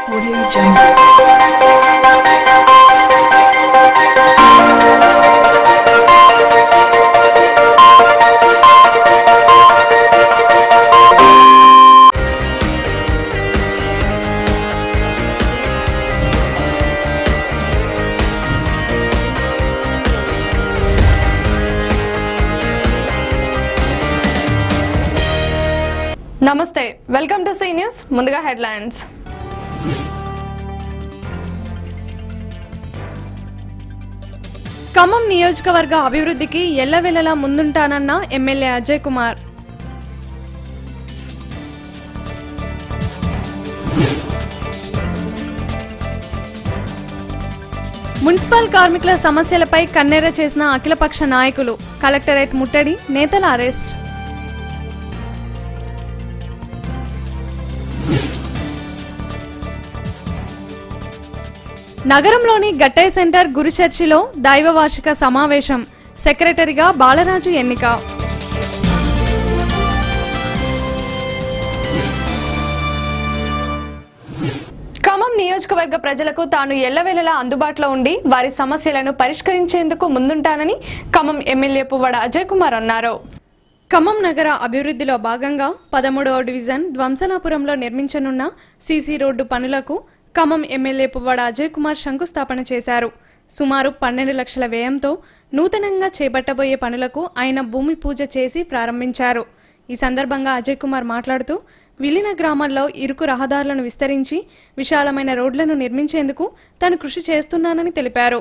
Audio Jungle. నమస్తే welcome to see news. ముందుగా headlines. Khammam నియోజకవర్గ అభివృద్ధికి ఎల్లవెల్లలా ముందుంటానన్న ఎమ్మెల్యే అజయ్ కుమార్. మున్సిపల్ కార్మికుల సమస్యలపై కన్నెర చేసిన అఖిలపక్ష నాయకులు, కలెక్టరేట్ ముట్టడి, నేతల అరెస్ట్. నగరంలోని గట్టయ్య సెంటర్ గురు చర్చిలో దైవ వార్షిక సమావేశం. సెక్రటరీగా బాలరాజు ఎన్నిక. ఖమ్మం నియోజకవర్గ ప్రజలకు తాను ఎల్లవేళలా అందుబాటులో ఉండి వారి సమస్యలను పరిష్కరించేందుకు ముందుంటానని ఖమ్మం ఎమ్మెల్యే పువ్వాడ అజయ్ కుమార్ అన్నారు. ఖమ్మం నగర అభివృద్ధిలో భాగంగా 13వ డివిజన్ ధ్వంసలాపురంలో నిర్మించనున్న సీసీ రోడ్డు పనులకు ఖమ్మం ఎమ్మెల్యే పువ్వాడ అజయ్ కుమార్ శంకుస్థాపన చేశారు. సుమారు 12 లక్షల వ్యయంతో నూతనంగా చేపట్టబోయే పనులకు ఆయన భూమి పూజ చేసి ప్రారంభించారు. ఈ సందర్భంగా అజయ్ కుమార్ మాట్లాడుతూ విలీన గ్రామాల్లో ఇరుకు రహదారులను విస్తరించి విశాలమైన రోడ్లను నిర్మించేందుకు తాను కృషి చేస్తున్నానని తెలిపారు.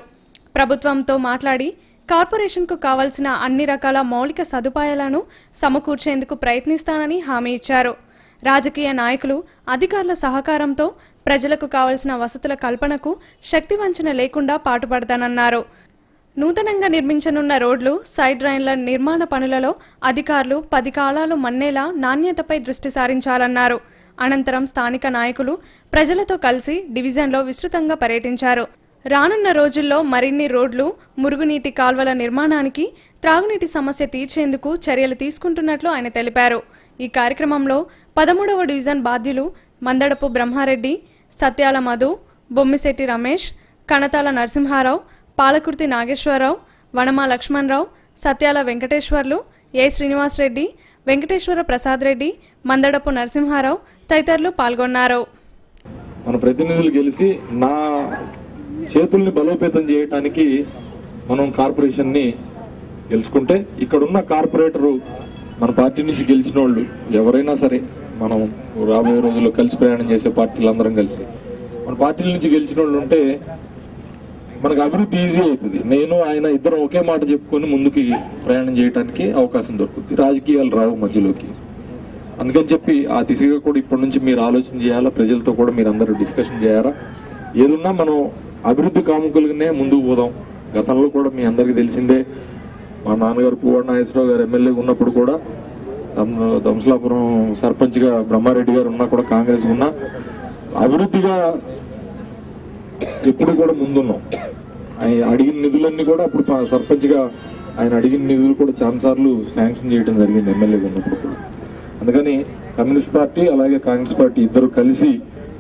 ప్రభుత్వంతో మాట్లాడి కార్పొరేషన్కు కావాల్సిన అన్ని రకాల మౌలిక సదుపాయాలను సమకూర్చేందుకు ప్రయత్నిస్తానని హామీ ఇచ్చారు. రాజకీయ నాయకులు, అధికారుల సహకారంతో ప్రజలకు కావలసిన వసతుల కల్పనకు శక్తివంచన లేకుండా పాటుపడతానన్నారు. నూతనంగా నిర్మించనున్న రోడ్లు, సైడ్ డ్రైన్ల నిర్మాణ పనులలో అధికారులు 10 కాలాలు మన్నేలా నాణ్యతపై దృష్టి సారించాలన్నారు. అనంతరం స్థానిక నాయకులు ప్రజలతో కలిసి డివిజన్లో విస్తృతంగా పర్యటించారు. రానున్న రోజుల్లో మరిన్ని రోడ్లు, మురుగునీటి కాల్వల నిర్మాణానికి, త్రాగునీటి సమస్య తీర్చేందుకు చర్యలు తీసుకుంటున్నట్లు ఆయన తెలిపారు. ఈ కార్యక్రమంలో 13వ డివిజన్ బాధ్యులు మందడపు బ్రహ్మారెడ్డి, సత్యాల మధు, బొమ్మిశెట్టి రమేష్, కణతాల నరసింహారావు, పాలకుర్తి నాగేశ్వరరావు, వనమా లక్ష్మణరావు, సత్యాల వెంకటేశ్వర్లు, ఏ శ్రీనివాసరెడ్డి, వెంకటేశ్వర ప్రసాద్ రెడ్డి, మందడపు నరసింహారావు తదితరులు పాల్గొన్నారు. మన ప్రతినిధులు గెలిచి నా చేతుల్ని బలోపేతం చేయడానికి మనం కార్పొరేషన్ని గెలుచుకుంటే ఇక్కడున్న కార్పొరేటరు మన పార్టీ నుంచి గెలిచిన వాళ్ళు ఎవరైనా సరే, మనం రాబోయే రోజుల్లో కలిసి ప్రయాణం చేసే పార్టీలందరం కలిసి మన పార్టీల నుంచి గెలిచిన వాళ్ళు ఉంటే మనకు అభివృద్ధి ఈజీ అవుతుంది. నేను ఆయన ఇద్దరం ఒకే మాట చెప్పుకొని ముందుకి ప్రయాణం చేయడానికి అవకాశం దొరుకుతుంది. రాజకీయాలు రావు మధ్యలోకి. అందుకని చెప్పి ఆ దిశగా కూడా ఇప్పటి నుంచి మీరు ఆలోచన చేయాలా, ప్రజలతో కూడా మీరు అందరూ డిస్కషన్ చేయాలా. ఏదున్నా మనం అభివృద్ధి కాముకులుగానే ముందుకు పోదాం. గతంలో కూడా మీ అందరికీ తెలిసిందే, మా నాన్నగారు పువ్వాడ నాగేశ్వరరావు గారు ఎమ్మెల్యేగా ఉన్నప్పుడు కూడా, దంసలాపురం సర్పంచ్గా బ్రహ్మారెడ్డి గారు ఉన్నా కూడా, కాంగ్రెస్ ఉన్నా అభివృద్ధిగా ఎప్పుడు కూడా ముందున్నాం. ఆయన అడిగిన నిధులన్నీ కూడా అప్పుడు సర్పంచ్గా ఆయన అడిగిన నిధులు కూడా చాలాసార్లు శాంక్షన్ చేయడం జరిగింది ఎమ్మెల్యేగా ఉన్నప్పుడు కూడా. అందుకని కమ్యూనిస్ట్ పార్టీ అలాగే కాంగ్రెస్ పార్టీ ఇద్దరు కలిసి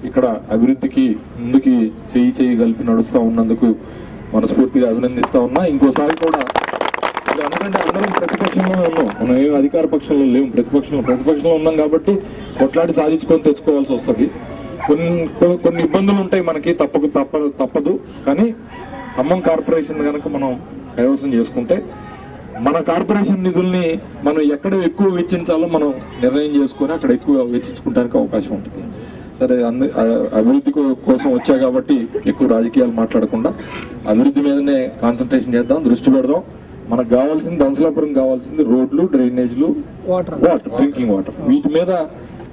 ఇక్కడ అభివృద్ధికి ముందుకి చేయి కలిపి నడుస్తూ ఉన్నందుకు మనస్ఫూర్తిగా అభినందిస్తా ఉన్నా. ఇంకోసారి కూడా ఎందుకంటే అందరం ప్రతిపక్షంలో ఉన్నాం, మనం ఏం అధికార పక్షంలో లేవు, ప్రతిపక్షంలో ఉన్నాం కాబట్టి కొట్లాడి సాధించుకొని తెచ్చుకోవాల్సి వస్తుంది. కొన్ని ఇబ్బందులు ఉంటాయి మనకి, తప్పదు. కానీ ఖమ్మం కార్పొరేషన్ కనుక మనం కైవసం చేసుకుంటే మన కార్పొరేషన్ నిధుల్ని మనం ఎక్కడ ఎక్కువ వెచ్చించాలో మనం నిర్ణయం చేసుకుని అక్కడ ఎక్కువ వెచ్చించుకోవడానికి అవకాశం ఉంటుంది. సరే, అభివృద్ధి కోసం వచ్చా కాబట్టి ఎక్కువ రాజకీయాలు మాట్లాడకుండా అభివృద్ధి మీదనే కాన్సన్ట్రేషన్ చేద్దాం, దృష్టి పెడదాం. మనకు కావాల్సింది దంసలాపురం కావాల్సింది రోడ్లు, డ్రైనేజ్లు, వాటర్, డ్రింకింగ్ వాటర్. వీటి మీద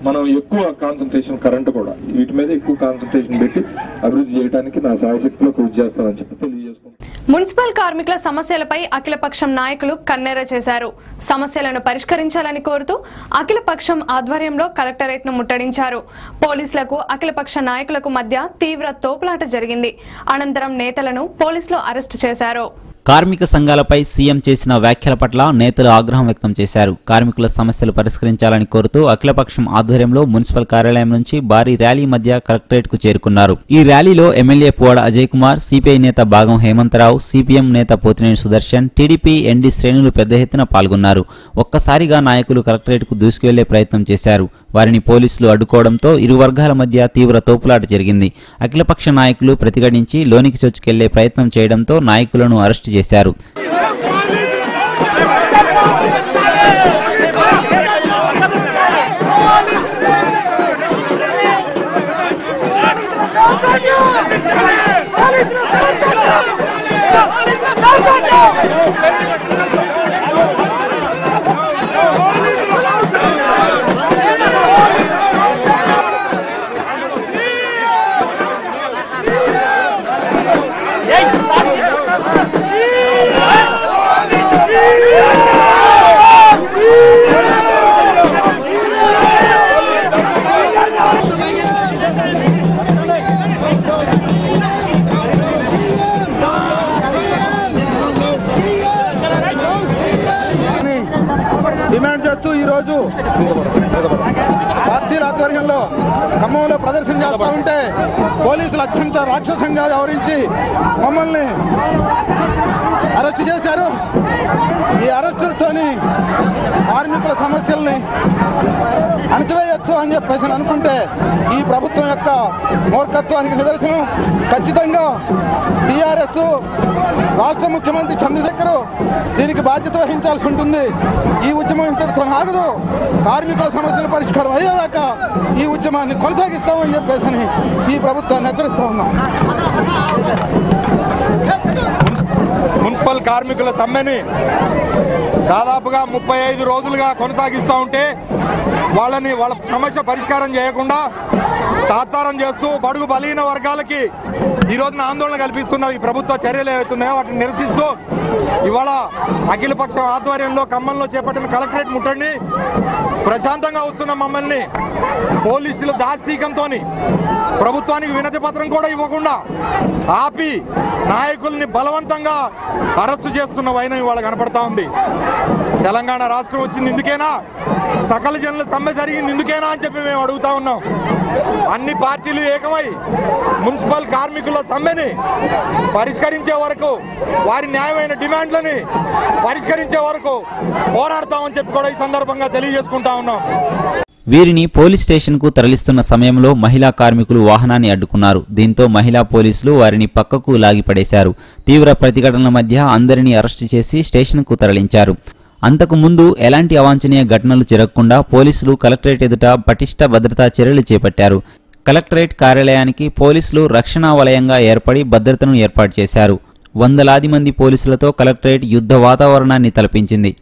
మనం ఎక్కువ కాన్సన్ట్రేషన్, కరెంట్ కూడా, వీటి మీద ఎక్కువ కాన్సన్ట్రేషన్ పెట్టి అభివృద్ధి చేయడానికి నా సాయశక్తిలో కృషి చేస్తానని చెప్పి తెలియజేసుకుంటాను. మున్సిపల్ కార్మికుల సమస్యలపై అఖిలపక్షం నాయకులు కన్నెర చేశారు. సమస్యలను పరిష్కరించాలని కోరుతూ అఖిలపక్షం ఆధ్వర్యంలో కలెక్టరేట్ను ముట్టడించారు. పోలీసులకు అఖిలపక్ష నాయకులకు మధ్య తీవ్ర తోపులాట జరిగింది. అనంతరం నేతలను పోలీసులు అరెస్టు చేశారు. కార్మిక సంఘాలపై సీఎం చేసిన వ్యాఖ్యల పట్ల నేతలు ఆగ్రహం వ్యక్తం చేశారు. కార్మికుల సమస్యలు పరిష్కరించాలని కోరుతూ అఖిలపక్షం ఆధ్వర్యంలో మున్సిపల్ కార్యాలయం నుంచి భారీ ర్యాలీ మధ్య కలెక్టరేట్ కు చేరుకున్నారు. ఈ ర్యాలీలో ఎమ్మెల్యే పువ్వాడ అజయ్ కుమార్, సిపిఐ నేత భాగం హేమంతరావు, సిపిఎం నేత పోతినేని సుదర్శన్, టీడీపీ ఎన్డీ శ్రేణులు పెద్ద ఎత్తున పాల్గొన్నారు. ఒక్కసారిగా నాయకులు కలెక్టరేట్ కు దూసుకువెళ్లే ప్రయత్నం చేశారు. వారిని పోలీసులు అడ్డుకోవడంతో ఇరు వర్గాల మధ్య తీవ్ర తోపులాట జరిగింది. అఖిలపక్ష నాయకులు ప్రతిఘటించి లోనికి చొచ్చుకెళ్లే ప్రయత్నం చేయడంతో నాయకులను అరెస్టు చేశారు. డిమాండ్ చేస్తూ ఈరోజు పార్టీల ఆధ్వర్యంలో ఖమ్మంలో ప్రదర్శన చేస్తూ ఉంటే పోలీసులు అత్యంత రాక్షసంగా వ్యవహరించి మమ్మల్ని అరెస్ట్ చేశారు. ఈ అరెస్టులతోని కార్మికుల సమస్యల్ని అణచివేయచ్చు అని చెప్పేసి అనుకుంటే ఈ ప్రభుత్వం యొక్క మూర్ఖత్వానికి నిదర్శనం. ఖచ్చితంగా టీఆర్ఎస్ రాష్ట్ర ముఖ్యమంత్రి చంద్రశేఖర్ దీనికి బాధ్యత వహించాల్సి ఉంటుంది. ఈ ఉద్యమం ఇంతటితో ఆగదు. కార్మికుల సమస్యల పరిష్కారం అయ్యేదాకా ఈ ఉద్యమాన్ని కొనసాగిస్తామని చెప్పేసి ఈ ప్రభుత్వాన్ని హెచ్చరిస్తూ ఉన్నాం. మున్సిపల్ కార్మికుల సమ్మెని దాదాపుగా 35 రోజులుగా కొనసాగిస్తూ ఉంటే వాళ్ళ సమస్య పరిష్కారం చేయకుండా తాత్సారం చేస్తూ బడుగు బలహీన వర్గాలకి ఈ రోజున ఆందోళన కల్పిస్తున్న ఈ ప్రభుత్వ చర్యలు ఏవైతున్నాయో వాటిని నిరసిస్తూ ఇవాళ అఖిలపక్షం ఆధ్వర్యంలో ఖమ్మంలో చేపట్టిన కలెక్టరేట్ ముట్టడిని ప్రశాంతంగా వస్తున్న మమ్మల్ని పోలీసుల దాష్టీకంతో ప్రభుత్వానికి వినతి పత్రం కూడా ఇవ్వకుండా ఆపి నాయకుల్ని బలవంతంగా అరెస్టు చేస్తున్న వైనం ఇవాళ కనపడతా ఉంది. తెలంగాణ రాష్ట్రం వచ్చింది ఇందుకేనా? సకల జనుల సమ్మె జరిగింది ఇందుకేనా అని చెప్పి మేము అడుగుతా ఉన్నాం. అన్ని పార్టీలు ఏకమై మున్సిపల్ కార్మికుల సమ్మెని పరిష్కరించే వరకు, వారి న్యాయమైన డిమాండ్లని పరిష్కరించే వరకు పోరాడతామని చెప్పి కూడా ఈ సందర్భంగా తెలియజేసుకుంటా ఉన్నాం. వీరిని పోలీస్ స్టేషన్కు తరలిస్తున్న సమయంలో మహిళా కార్మికులు వాహనాన్ని అడ్డుకున్నారు. దీంతో మహిళా పోలీసులు వారిని పక్కకు లాగిపడేశారు. తీవ్ర ప్రతిఘటనల మధ్య అందరినీ అరెస్టు చేసి స్టేషన్కు తరలించారు. అంతకు ముందు ఎలాంటి అవాంఛనీయ ఘటనలు జరగకుండా పోలీసులు కలెక్టరేట్ ఎదుట పటిష్ట భద్రతా చర్యలు చేపట్టారు. కలెక్టరేట్ కార్యాలయానికి పోలీసులు రక్షణా వలయంగా ఏర్పడి భద్రతను ఏర్పాటు చేశారు. వందలాది మంది పోలీసులతో కలెక్టరేట్ యుద్ధ వాతావరణాన్ని తలపించింది.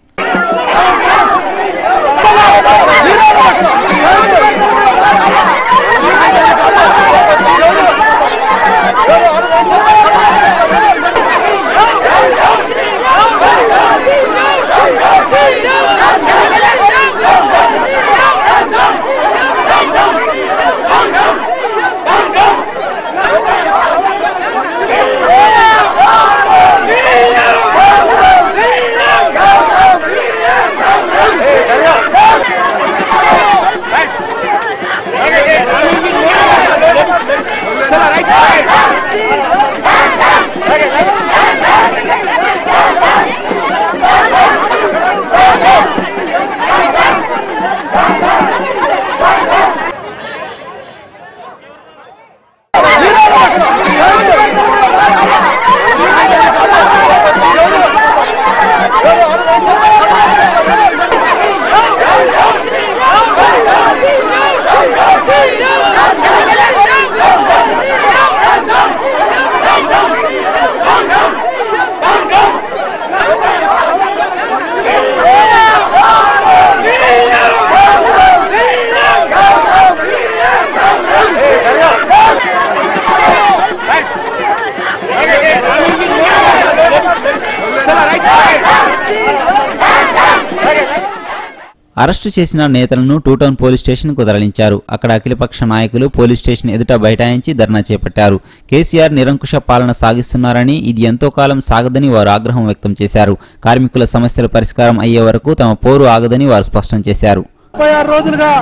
అరెస్టు చేసిన నేతలను టూ టౌన్ పోలీస్ స్టేషన్కు తరలించారు. అక్కడ అఖిలపక్ష నాయకులు పోలీస్ స్టేషన్ ఎదుట బైఠాయించి ధర్నా చేపట్టారు. కేసీఆర్ నిరంకుశ పాలన సాగిస్తున్నారని, ఇది ఎంతో కాలం సాగదని వారు ఆగ్రహం వ్యక్తం చేశారు. కార్మికుల సమస్యల పరిష్కారం అయ్యే వరకు తమ పోరు ఆగదని వారు స్పష్టం చేశారు. 36 రోజులుగా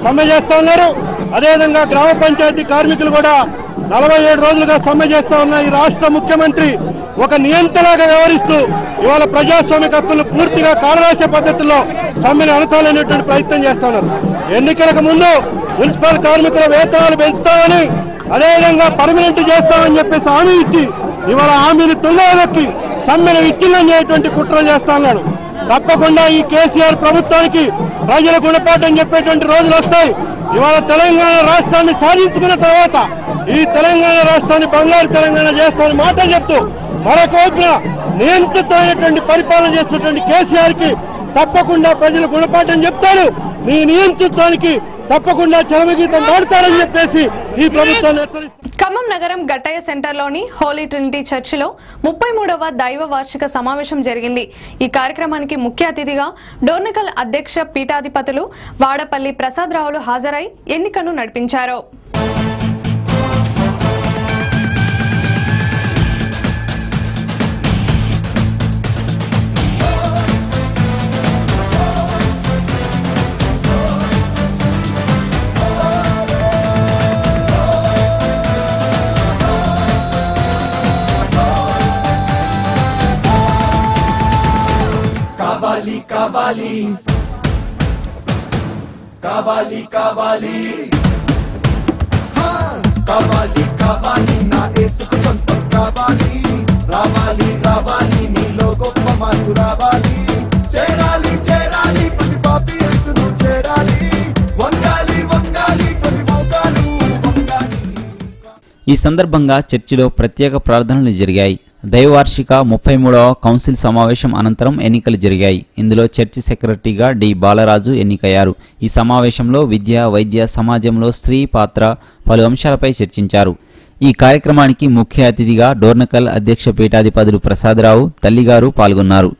సమ్మె చేస్తా ఉన్నారు. అదేవిధంగా గ్రామ పంచాయతీ కార్మికులు కూడా 47 రోజులుగా సమ్మె చేస్తా ఉన్న ఈ రాష్ట్ర ముఖ్యమంత్రి ఒక నియంత్రణగా వ్యవహరిస్తూ ఇవాళ ప్రజాస్వామిక హక్కులు పూర్తిగా కాలరాశ పద్ధతిలో సమ్మెను అణచాలనేటువంటి ప్రయత్నం చేస్తున్నారు. ఎన్నికలకు ముందు మున్సిపల్ కార్మికుల వేతనాలు పెంచుతామని, అదేవిధంగా పర్మనెంట్ చేస్తామని చెప్పేసి హామీ ఇచ్చి ఇవాళ హామీని తుంగదొక్కి సమ్మెను విచ్ఛిన్నం చేయటువంటి కుట్ర చేస్తా ఉన్నాడు. తప్పకుండా ఈ కేసీఆర్ ప్రభుత్వానికి ప్రజలకు గుణపాఠం చెప్పేటువంటి రోజులు వస్తాయి. ఇవాళ తెలంగాణ రాష్ట్రాన్ని సాధించుకున్న తర్వాత ఈ తెలంగాణ రాష్ట్రాన్ని బంగారు తెలంగాణ చేస్తామని మాట చెప్తూ మరొక వైపున నియంత్రితమైనటువంటి పరిపాలన చేస్తున్నటువంటి కేసీఆర్ కి తప్పకుండా ప్రజలు గుణపాఠం చెప్తారు. మీ నియంత్రిత్వానికి తప్పకుండా చరమగీతం పాడతారని చెప్పేసి ఈ ప్రభుత్వాన్ని హెచ్చరిస్తారు. ఖమ్మం నగరం గట్టయ్య సెంటర్లోని హోలీ ట్రినిటీ చర్చిలో 33వ దైవ వార్షిక సమావేశం జరిగింది. ఈ కార్యక్రమానికి ముఖ్య అతిథిగా డోర్నకల్ అధ్యక్ష పీఠాధిపతులు వాడపల్లి ప్రసాద్ రావులు హాజరై ఎన్నికను నడిపించారు. కావాలి కావాలి కావాలి కావాలి కావాలి నా యేసుకు సొంతం కావాలి. రావాలి రావాలి నీలో గొప్ప మార్పు రావాలి. చేరాలి చేరాలి ప్రతి పాపి యేసును చేరాలి. వంగాలి వంగాలి ప్రతి మోకాలు వంగాలి. ఈ సందర్భంగా చర్చిలో ప్రత్యేక ప్రార్థనలు జరిగాయి. దైవవార్షిక 33వ కౌన్సిల్ సమావేశం అనంతరం ఎన్నికలు జరిగాయి. ఇందులో చర్చి సెక్రటరీగా డి బాలరాజు ఎన్నికయ్యారు. ఈ సమావేశంలో విద్య, వైద్య, సమాజంలో స్త్రీ పాత్ర పలు అంశాలపై చర్చించారు. ఈ కార్యక్రమానికి ముఖ్య అతిథిగా డోర్నకల్ అధ్యక్ష పీఠాధిపతులు ప్రసాదరావు తల్లిగారు పాల్గొన్నారు.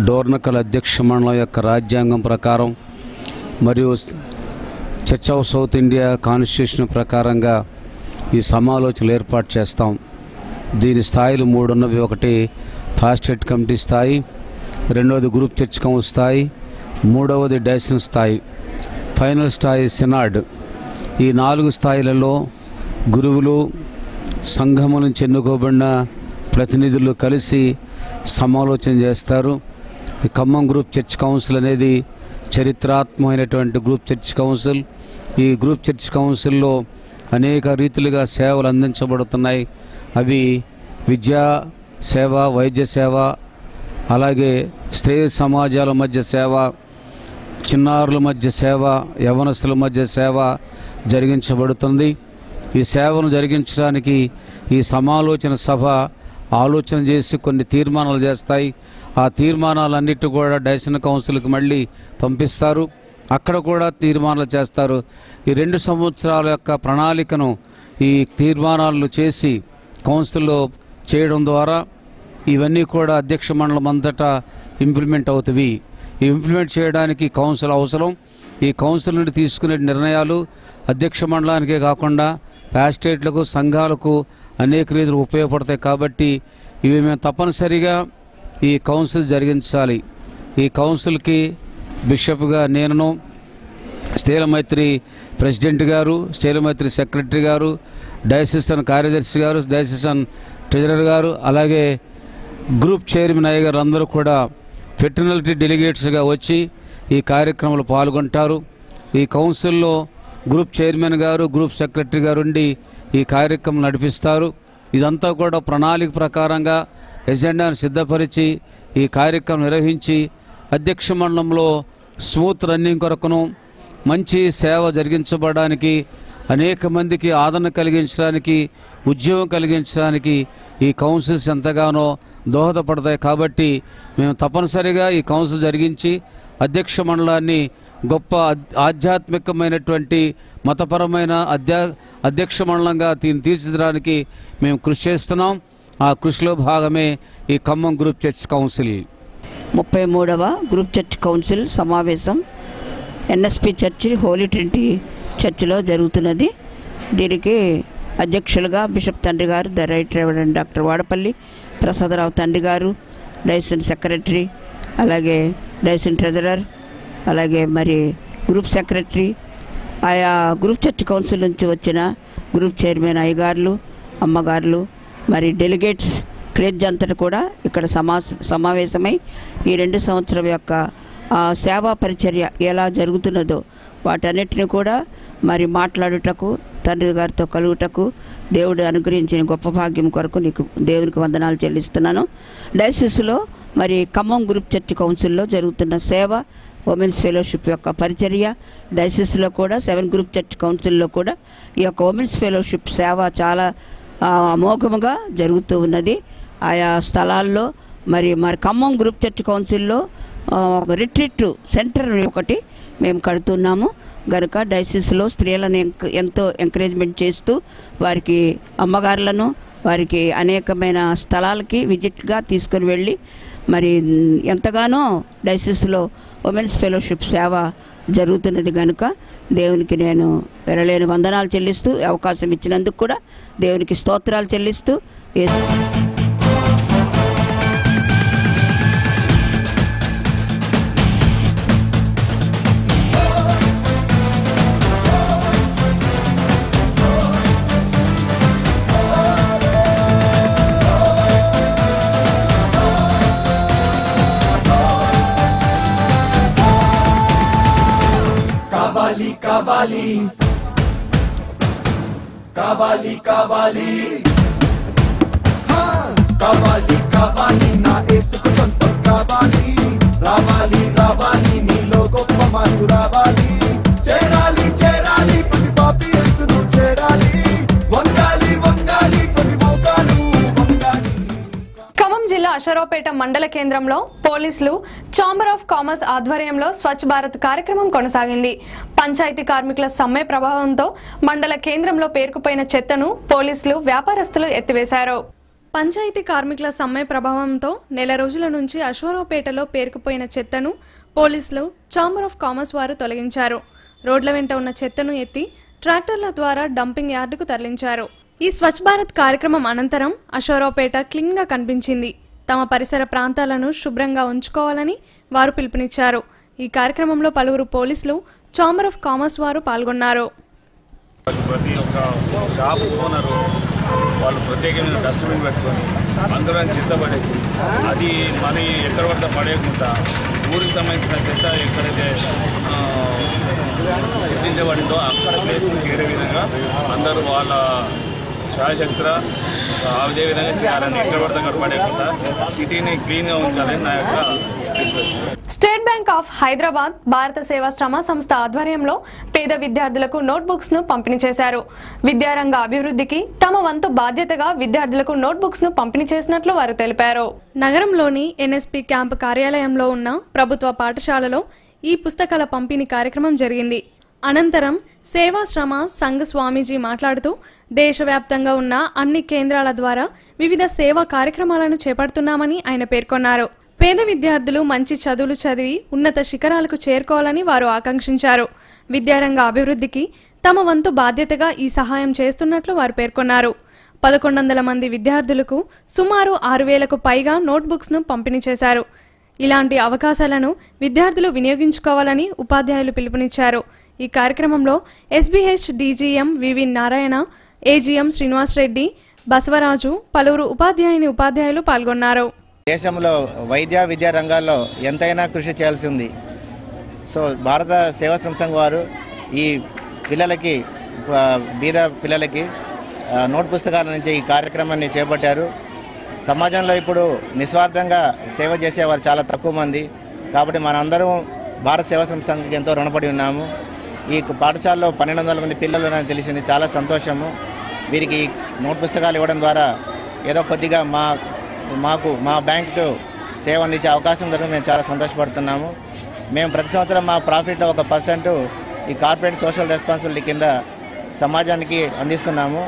డోర్నకల్ అధ్యక్ష మండలం యొక్క రాజ్యాంగం ప్రకారం మరియు church of south India constitution ప్రకారంగా ఈ సమాలోచనలు ఏర్పాటు చేస్తాం. దీని స్థాయిలు 3 ఉన్నవి. ఒకటి ఫాస్టెట్ కమిటీ స్థాయి, రెండవది గ్రూప్ చర్చ్ కౌన్సిల్ స్థాయి, మూడవది డైసన్ స్థాయి, ఫైనల్ స్థాయి సినాడ్. ఈ 4 స్థాయిలలో గురువులు, సంఘము నుంచి ఎన్నుకోబడిన ప్రతినిధులు కలిసి సమాలోచన చేస్తారు. ఈ ఖమ్మం గ్రూప్ చర్చ్ కౌన్సిల్ అనేది చరిత్రాత్మకమైనటువంటి గ్రూప్ చర్చ్ కౌన్సిల్. ఈ గ్రూప్ చర్చ్ కౌన్సిల్లో అనేక రీతులుగా సేవలు అందించబడుతున్నాయి. అవి విద్యా సేవ, వైద్య సేవ, అలాగే స్త్రీ సమాజాల మధ్య సేవ, చిన్నారుల మధ్య సేవ, యవ్వనస్తుల మధ్య సేవ జరిగించబడుతుంది. ఈ సేవను జరిగించడానికి ఈ సమాలోచన సభ ఆలోచన చేసి కొన్ని తీర్మానాలు చేస్తాయి. ఆ తీర్మానాలన్నిటి కూడా డైసన్ కౌన్సిల్కి మళ్ళీ పంపిస్తారు. అక్కడ కూడా తీర్మానాలు చేస్తారు. ఈ 2 సంవత్సరాల యొక్క ప్రణాళికను ఈ తీర్మానాలను చేసి కౌన్సిల్లో చేయడం ద్వారా ఇవన్నీ కూడా అధ్యక్ష మండలం అంతటా ఇంప్లిమెంట్ అవుతాయి. ఈ ఇంప్లిమెంట్ చేయడానికి కౌన్సిల్ అవసరం. ఈ కౌన్సిల్ నుండి తీసుకునే నిర్ణయాలు అధ్యక్ష మండలానికే కాకుండా ప్యాస్టేట్లకు, సంఘాలకు అనేక రీతులు ఉపయోగపడతాయి. కాబట్టి ఇవి మేము తప్పనిసరిగా ఈ కౌన్సిల్ జరిగించాలి. ఈ కౌన్సిల్కి బిషప్గా నేను, స్థేలమైత్రి ప్రెసిడెంట్ గారు, స్థేలమైత్రి సెక్రటరీ గారు, డయాసిసన్ కార్యదర్శి గారు, డయాసిసన్ ట్రెజరర్ గారు, అలాగే గ్రూప్ చైర్మన్ అయ్య గారు అందరూ కూడా ఫెటర్నిటీ డెలిగేట్స్గా వచ్చి ఈ కార్యక్రమంలో పాల్గొంటారు. ఈ కౌన్సిల్లో గ్రూప్ చైర్మన్ గారు, గ్రూప్ సెక్రటరీ గారు ఉండి ఈ కార్యక్రమం నడిపిస్తారు. ఇదంతా కూడా ప్రణాళిక ప్రకారంగా ఎజెండాను సిద్ధపరిచి ఈ కార్యక్రమం నిర్వహించి అధ్యక్ష మండలంలో స్మూత్ రన్నింగ్ కొరకును మంచి సేవ జరిగించబడడానికి, అనేక మందికి ఆదరణ కలిగించడానికి, ఉద్యోగం కలిగించడానికి ఈ కౌన్సిల్స్ ఎంతగానో దోహదపడతాయి. కాబట్టి మేము తప్పనిసరిగా ఈ కౌన్సిల్ జరిగించి అధ్యక్ష మండలాన్ని గొప్ప ఆధ్యాత్మికమైనటువంటి మతపరమైన అధ్యక్ష మండలంగా తీర్చిదిద్దడానికి మేము కృషి చేస్తున్నాం. ఆ కృషిలో భాగమే ఈ ఖమ్మం గ్రూప్ చర్చ్ కౌన్సిల్. 33వ గ్రూప్ చర్చ్ కౌన్సిల్ సమావేశం ఎన్ఎస్పి చర్చి హోలీ ట్రినిటీ చర్చిలో జరుగుతున్నది. దీనికి అధ్యక్షులుగా బిషప్ తండ్రి గారు, the right reverend doctor Vadapalli Prasadarao తండ్రి గారు, డైసన్ సెక్రటరీ, అలాగే డైసన్ ట్రెజరర్, అలాగే మరి గ్రూప్ సెక్రటరీ, ఆయా గ్రూప్ చర్చ్ కౌన్సిల్ నుంచి వచ్చిన గ్రూప్ చైర్మన్ అయ్యగారులు, అమ్మగారులు, మరి డెలిగేట్స్ క్లెడ్జ్ అంతటి కూడా ఇక్కడ సమావేశమై ఈ 2 సంవత్సరం యొక్క సేవా పరిచర్య ఎలా జరుగుతున్నదో వాటన్నిటిని కూడా మరి మాట్లాడుటకు, తండ్రి గారితో కలుగుటకు దేవుడు అనుగ్రహించిన గొప్ప భాగ్యం కొరకు నీకు దేవునికి వందనాలు చెల్లిస్తున్నాను. డయాసిస్లో మరి ఖమ్మం గ్రూప్ చర్చ్ కౌన్సిల్లో జరుగుతున్న సేవ, ఉమెన్స్ ఫెలోషిప్ యొక్క పరిచర్య, డయాసిస్లో కూడా 7 గ్రూప్ చర్చ్ కౌన్సిల్లో కూడా ఈ యొక్క ఉమెన్స్ ఫెలోషిప్ సేవ చాలా అమోఘముగా జరుగుతూ ఉన్నది. ఆయా స్థలాల్లో మరి ఖమ్మం గ్రూప్ చర్చ్ కౌన్సిల్లో రిట్రీట్ సెంటర్ ఒకటి మేము కడుతున్నాము గనుక డయాసిస్లో స్త్రీలను ఎంతో ఎంకరేజ్మెంట్ చేస్తూ వారికి అమ్మగారులను వారికి అనేకమైన స్థలాలకి విజిట్గా తీసుకొని వెళ్ళి మరి ఎంతగానో డయాసిస్లో ఉమెన్స్ ఫెలోషిప్ సేవ జరుగుతున్నది కనుక దేవునికి నేను వెరలేని వందనాలు చెల్లిస్తూ అవకాశం ఇచ్చినందుకు కూడా దేవునికి స్తోత్రాలు చెల్లిస్తూ కావాలి కావాలి కావాలి కావాలి కావాలి నా యేసుకు సొంతం కావాలి. రావాలి రావాలి నీలో గొప్ప మార్పు రావాలి. చేరాలి చేరాలి ప్రతి పాపి యేసును చేరాలి. వంగాలి వంగాలి ప్రతి మోకాలు వంగాలి. ఖమ్మం జిల్లా అషరావుపేట మండల కేంద్రంలో పోలీసులు ఛాంబర్ ఆఫ్ కామర్స్ ఆధ్వర్యంలో స్వచ్ఛ భారత్ కార్యక్రమం కొనసాగింది. పంచాయతీ కార్మికుల సమ్మె ప్రభావంతో మండల కేంద్రంలో పేరుకుపోయిన చెత్తను పోలీసులు, వ్యాపారస్తులు ఎత్తివేశారు. పంచాయతీ కార్మికుల సమ్మె ప్రభావంతో నెల రోజుల నుంచి అశ్వరావుపేటలో పేరుకుపోయిన చెత్తను పోలీసులు, ఛాంబర్ ఆఫ్ కామర్స్ వారు తొలగించారు. రోడ్ల వెంట ఉన్న చెత్తను ఎత్తి ట్రాక్టర్ల ద్వారా డంపింగ్ యార్డుకు తరలించారు. ఈ స్వచ్ఛ భారత్ కార్యక్రమం అనంతరం అశ్వరావుపేట క్లీన్గా కనిపించింది. తమ పరిసర ప్రాంతాలను శుభ్రంగా ఉంచుకోవాలని వారు పిలుపునిచ్చారు. ఈ కార్యక్రమంలో పలువురు పోలీసులు, ఛాంబర్ ఆఫ్ కామర్స్ వారు పాల్గొన్నారు. ప్రతి ఒక్క షాప్ ఓనరు వాళ్ళు ప్రత్యేకమైన డస్ట్బిన్ పెట్టుకొని అందరం చెత్త పడేసి అది మనీ ఎక్కడ పడితే పడేయకుండా ఊరికి సంబంధించిన చెత్త ఎక్కడైతే గుర్తించబడిందో అక్కడ ప్లేస్కి చేరే విధంగా అందరూ వాళ్ళ శాయశక్తిగా అదే విధంగా చేయాలని, ఎక్కడ పడితే అక్కడ పడేయకుండా సిటీని క్లీన్గా ఉంచాలని నా యొక్క request. State bank of Hyderabad, భారత సేవాశ్రమ సంస్థ ఆధ్వర్యంలో పేద విద్యార్థులకు నోట్బుక్స్ ను పంపిణీ చేశారు. విద్యారంగ అభివృద్ధికి తమ వంతు బాధ్యతగా విద్యార్థులకు నోట్బుక్స్ ను పంపిణీ చేసినట్లు వారు తెలిపారు. నగరంలోని ఎన్ఎస్పి క్యాంప్ కార్యాలయంలో ఉన్న ప్రభుత్వ పాఠశాలలో ఈ పుస్తకాల పంపిణీ కార్యక్రమం జరిగింది. అనంతరం సేవాశ్రమ సంఘ స్వామీజీ మాట్లాడుతూ దేశవ్యాప్తంగా ఉన్న అన్ని కేంద్రాల ద్వారా వివిధ సేవా కార్యక్రమాలను చేపడుతున్నామని ఆయన పేర్కొన్నారు. పేద విద్యార్థులు మంచి చదువులు చదివి ఉన్నత శిఖరాలకు చేరుకోవాలని వారు ఆకాంక్షించారు. విద్యారంగ అభివృద్ధికి తమ వంతు బాధ్యతగా ఈ సహాయం చేస్తున్నట్లు వారు పేర్కొన్నారు. 1100 మంది విద్యార్థులకు సుమారు 6000కు పైగా నోట్బుక్స్ను పంపిణీ చేశారు. ఇలాంటి అవకాశాలను విద్యార్థులు వినియోగించుకోవాలని ఉపాధ్యాయులు పిలుపునిచ్చారు. ఈ కార్యక్రమంలో ఎస్బీహెచ్ డీజీఎం వివి నారాయణ, ఏజీఎం శ్రీనివాస్ రెడ్డి, బసవరాజు, పలువురు ఉపాధ్యాయులు పాల్గొన్నారు. దేశంలో వైద్య విద్యా రంగాల్లో ఎంతైనా కృషి చేయాల్సి ఉంది. సో భారత సేవాశ్రమ సంఘం వారు ఈ పిల్లలకి, బీద పిల్లలకి నోట్ పుస్తకాల నుంచి ఈ కార్యక్రమాన్ని చేపట్టారు. సమాజంలో ఇప్పుడు నిస్వార్థంగా సేవ చేసేవారు చాలా తక్కువ మంది. కాబట్టి మనందరం భారత సేవాశ్రమ సంఘానికి ఎంతో రుణపడి ఉన్నాము. ఈ పాఠశాలలో 1200 మంది పిల్లలు అని తెలిసింది, చాలా సంతోషము. వీరికి నోట్ పుస్తకాలు ఇవ్వడం ద్వారా ఏదో కొద్దిగా మా బ్యాంకుతో సేవ అందించే అవకాశం దొరికి మేము చాలా సంతోషపడుతున్నాము. మేము ప్రతి సంవత్సరం మా ప్రాఫిట్లో 1% ఈ కార్పొరేట్ సోషల్ రెస్పాన్సిబిలిటీ కింద సమాజానికి అందిస్తున్నాము.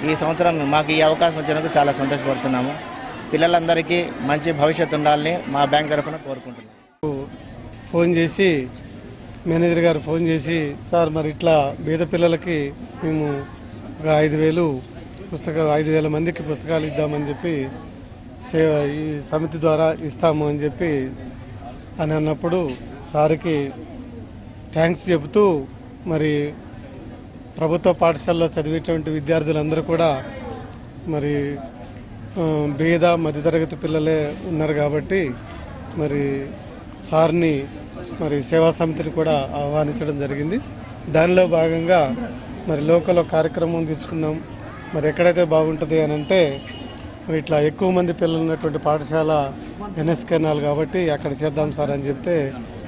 ఈ సంవత్సరం మాకు ఈ అవకాశం వచ్చినందుకు చాలా సంతోషపడుతున్నాము. పిల్లలందరికీ మంచి భవిష్యత్తు ఉండాలని మా బ్యాంక్ తరఫున కోరుకుంటున్నాం. ఫోన్ చేసి మేనేజర్ గారు ఫోన్ చేసి, సార్ మరి ఇట్లా బీద పిల్లలకి మేము ఒక 5,000 మందికి పుస్తకాలు ఇద్దామని చెప్పి ఈ సమితి ద్వారా ఇస్తాము అని చెప్పి అని అన్నప్పుడు సార్కి థ్యాంక్స్ చెబుతూ, మరి ప్రభుత్వ పాఠశాలలో చదివేటువంటి విద్యార్థులందరూ కూడా మరి బీద మధ్యతరగతి పిల్లలే ఉన్నారు కాబట్టి మరి సార్ని మరి సేవా సమితిని కూడా ఆహ్వానించడం జరిగింది. దానిలో భాగంగా మరి లోకల్ కార్యక్రమం తీసుకుందాం, మరి ఎక్కడైతే బాగుంటుంది అని అంటే మరి ఇట్లా ఎక్కువ మంది పిల్లలు ఉన్నటువంటి పాఠశాల ఎన్ఎస్ కెనాల్ కాబట్టి అక్కడ చేద్దాం సార్ అని చెప్తే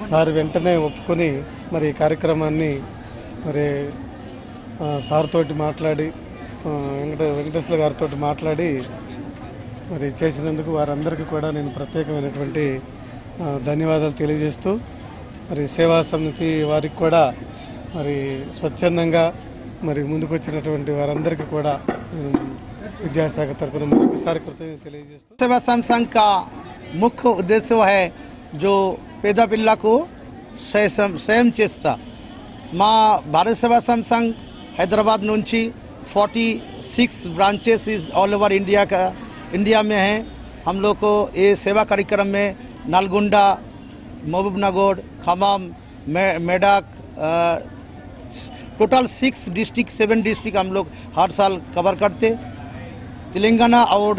సార్ వెంటనే ఒప్పుకొని మరి ఈ కార్యక్రమాన్ని మరి సార్ తోటి మాట్లాడి వెంకటేశ్వర గారితో మాట్లాడి మరి చేసినందుకు వారందరికీ కూడా నేను ప్రత్యేకమైనటువంటి ధన్యవాదాలు తెలియజేస్తూ, మరి సేవా సమితి వారికి కూడా మరి స్వచ్ఛందంగా మరి ముందుకు వచ్చినటువంటి వారందరికీ కూడా విద్యాశాఖ తరపున మరొకసారి కృతజ్ఞతలు తెలియజేస్తూ, सेवा संघ का मुख्य उद्देश्य है जो पेदा पिल्ला को स्वयं చేస్తా. మా భారత సేవా సంఘ हैदराबाद నుంచి 46 ब्रांचेस ऑल ओवर इंडिया में हैं. हम लोग को ये सेवा कार्यक्रम में Nalgonda, Mahbubnagar, Khammam, Medak, total 6 district 7 district हम लोग हर साल कवर करते. तेलंगाना और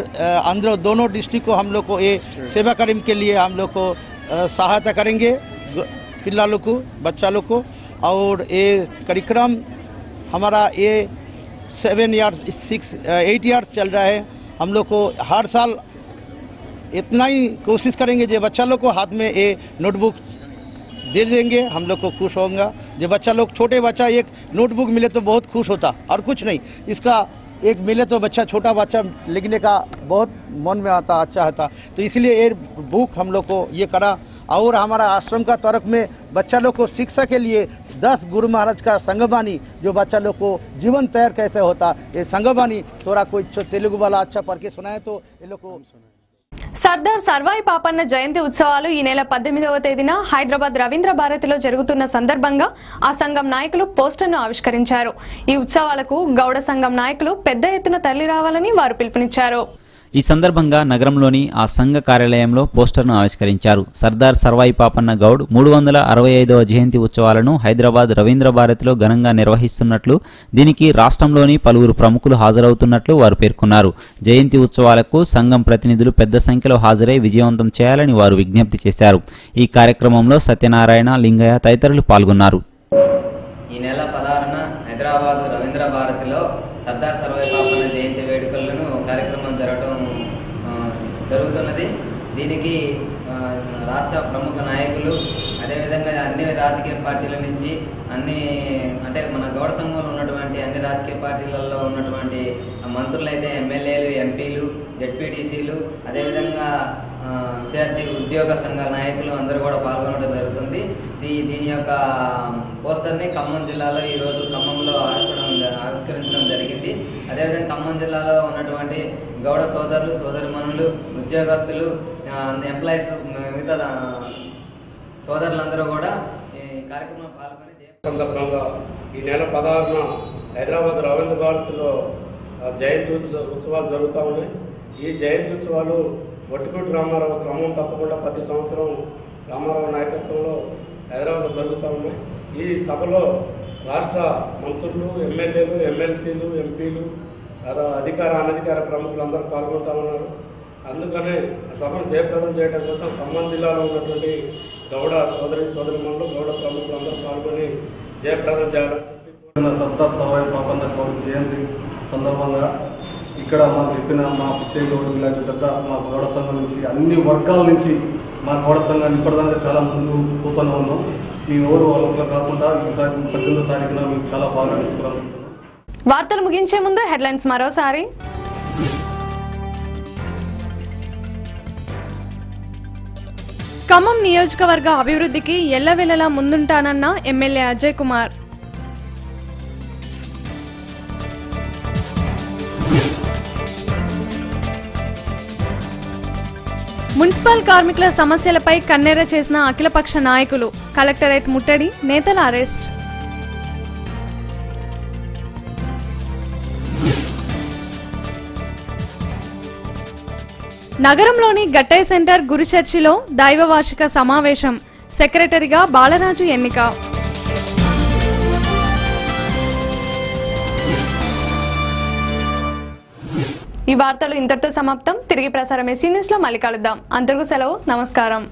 आंध्र दोनों डिस्ट्रिक्ट को हम लोग को ये सेवा कार्यक्रम के लिए हम लोग को सहायता करेंगे पिल्लालों को, बच्चा लोग को. और ये कार्यक्रम हमारा ये 8 ईयर्स चल रहा है. हम लोग को हर साल इतना ही कोशिश करेंगे जो बच्चा लोग को हाथ में ये नोटबुक दे देंगे, हम लोग को खुश होगा. जो बच्चा लोग छोटे बच्चा एक नोटबुक मिले तो बहुत खुश होता और कुछ नहीं, इसका एक मिले तो बच्चा छोटा बच्चा लिखने का बहुत मन में आता, अच्छा आता. तो इसलिए ये बुक हम लोग को ये करा. और हमारा आश्रम का तरफ में बच्चा लोग को शिक्षा के लिए 10 गुरु महाराज का संगबानी, जो बच्चा लोग को जीवन तैयार कैसे होता, ये संगबानी थोड़ा कोई तेलुगु वाला अच्छा पढ़ के सुनाए तो ये लोग को. సర్దార్ సర్వాయి పాపన్న జయంతి ఉత్సవాలు ఈ నెల 18వ తేదీన హైదరాబాద్ రవీంద్ర భారతిలో జరుగుతున్న సందర్భంగా ఆ సంఘం నాయకులు పోస్టర్ను ఆవిష్కరించారు. ఈ ఉత్సవాలకు గౌడ సంఘం నాయకులు పెద్ద ఎత్తున తరలి రావాలని వారు పిలుపునిచ్చారు. ఈ సందర్భంగా నగరంలోని ఆ సంఘ కార్యాలయంలో పోస్టర్ను ఆవిష్కరించారు. సర్దార్ సర్వాయి పాపన్న గౌడ్ 365వ జయంతి ఉత్సవాలను హైదరాబాద్ రవీంద్ర భారతిలో ఘనంగా నిర్వహిస్తున్నట్లు, దీనికి రాష్ట్రంలోని పలువురు ప్రముఖులు హాజరవుతున్నట్లు వారు పేర్కొన్నారు. జయంతి ఉత్సవాలకు సంఘం ప్రతినిధులు పెద్ద సంఖ్యలో హాజరై విజయవంతం చేయాలని వారు విజ్ఞప్తి చేశారు. ఈ కార్యక్రమంలో సత్యనారాయణ, లింగయ్య తదితరులు పాల్గొన్నారు. ఈ నెల 16న హైదరాబాద్ రవీంద్ర భారతిలో సర్దార్ సర్వాయి పాపన్న జయంతి వేడుకలను కార్యక్రమం జరుగుతున్నది. దీనికి రాష్ట్ర ప్రముఖ నాయకులు, అదేవిధంగా అన్ని రాజకీయ పార్టీల నుంచి అంటే మన గౌడ సంఘంలో ఉన్నటువంటి అన్ని రాజకీయ పార్టీలలో ఉన్నటువంటి మంత్రులు అయితే ఎమ్మెల్యేలు, ఎంపీలు, జెడ్పీటీసీలు, అదేవిధంగా విద్యార్థి ఉద్యోగ సంఘ నాయకులు అందరూ కూడా పాల్గొనడం జరుగుతుంది. దీని యొక్క పోస్టర్ని ఖమ్మం జిల్లాలో ఈరోజు ఖమ్మంలో ఆవిష్కరించడం జరిగింది. అదేవిధంగా ఖమ్మం జిల్లాలో ఉన్నటువంటి గౌడ సోదరులు, సోదరిమణులు, ఉద్యోగస్తులు, ఎంప్లాయీస్, మిగతా సోదరులందరూ కూడా ఈ కార్యక్రమంలో పాల్గొని సందర్భంగా ఈ నెల 16న హైదరాబాద్ రవీంద్ర భారతిలో జయంతి ఉత్సవాలు జరుగుతూ ఉన్నాయి. ఈ జయంతి ఉత్సవాలు వట్టిపూడి రామారావు క్రమం తప్పకుండా ప్రతి సంవత్సరం రామారావు నాయకత్వంలో హైదరాబాద్లో జరుగుతూ ఉన్నాయి. ఈ సభలో రాష్ట్ర మంత్రులు, ఎమ్మెల్యేలు, ఎమ్మెల్సీలు, ఎంపీలు, అధికార అనధికార ప్రముఖులు అందరూ పాల్గొంటూ ఉన్నారు. అందుకనే ఆ సభను జయప్రదం చేయడం కోసం ఖమ్మం జిల్లాలో ఉన్నటువంటి గౌడ సోదరిమణులు, గౌడ ప్రముఖులు అందరూ పాల్గొని జయప్రదం చేయాలని చెప్పి సర్దార్ సర్వాయి పాపన్న గౌడ్ జయంతి సందర్భంగా ఇక్కడ మాకు చెప్పిన మా పిచ్చయ్య గౌడ్ ఇలాంటి పెద్ద మా గౌడ సంఘం నుంచి అన్ని వర్గాల నుంచి మా గౌడ సంఘాన్ని ఇప్పటిదాకా చాలా ముందు పోతూనే ఉన్నాం. మీ ఎవరు వాళ్ళ కాకుండా ఈసారి 18వ తారీఖున మేము చాలా బాగా నేర్చుకున్నాం. వార్తలు ముగించే ముందు హెడ్లైన్స్ మరోసారి. ఖమ్మం నియోజకవర్గ అభివృద్ధికి ఎల్లవెల్లలా ముందుంటానన్న ఎమ్మెల్యే అజయ్ కుమార్. మున్సిపల్ కార్మికుల సమస్యలపై కన్నెర్ర చేసిన అఖిలపక్ష నాయకులు, కలెక్టరేట్ ముట్టడి, నేతల అరెస్ట్. నగరంలోని గట్టయ్య సెంటర్ గురుచర్చిలో దైవ వార్షిక సమావేశం, సెక్రటరీగా బాలరాజు ఎన్నిక. ఈ వార్తలు ఇంతటితో సమాప్తం. తిరిగి ప్రసారం SC న్యూస్లో మళ్ళీ కలుద్దాం. అందరికీ సెలవు. నమస్కారం.